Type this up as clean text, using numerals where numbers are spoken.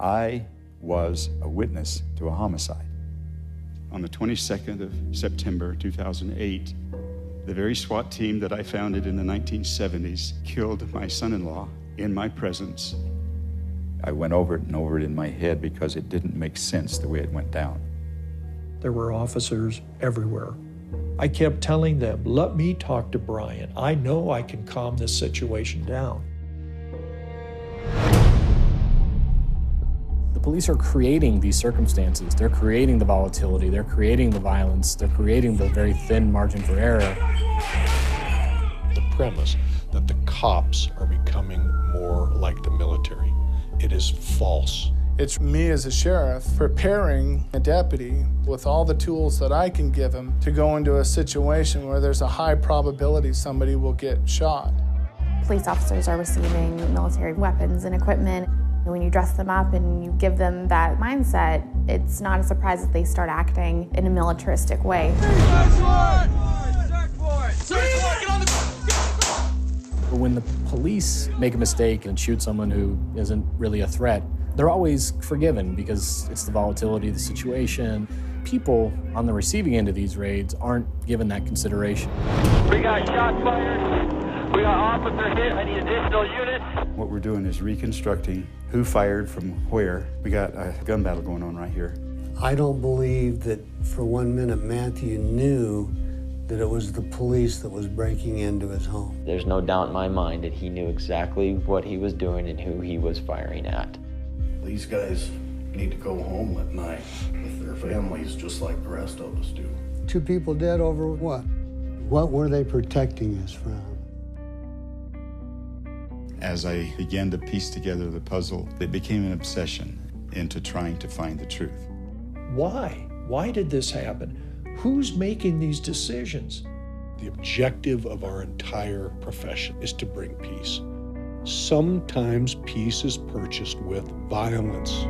I was a witness to a homicide. On the 22nd of September 2008, the very SWAT team that I founded in the 1970s killed my son-in-law in my presence. I went over it and over it in my head because it didn't make sense the way it went down. There were officers everywhere. I kept telling them, let me talk to Brian. I know I can calm this situation down. The police are creating these circumstances. They're creating the volatility. They're creating the violence. They're creating the very thin margin for error. The premise that the cops are becoming more like the military, it is false. It's me as a sheriff preparing a deputy with all the tools that I can give him to go into a situation where there's a high probability somebody will get shot. Police officers are receiving military weapons and equipment. When you dress them up and you give them that mindset, it's not a surprise that they start acting in a militaristic way. But when the police make a mistake and shoot someone who isn't really a threat, they're always forgiven because it's the volatility of the situation. People on the receiving end of these raids aren't given that consideration. We got shots fired. We got officer hit. I need additional units. What we're doing is reconstructing who fired from where. We got a gun battle going on right here. I don't believe that for 1 minute Matthew knew that it was the police that was breaking into his home. There's no doubt in my mind that he knew exactly what he was doing and who he was firing at. These guys need to go home at night with their families just like the rest of us do. 2 people dead over what? What were they protecting us from? As I began to piece together the puzzle, it became an obsession into trying to find the truth. Why? Why did this happen? Who's making these decisions? The objective of our entire profession is to bring peace. Sometimes peace is purchased with violence.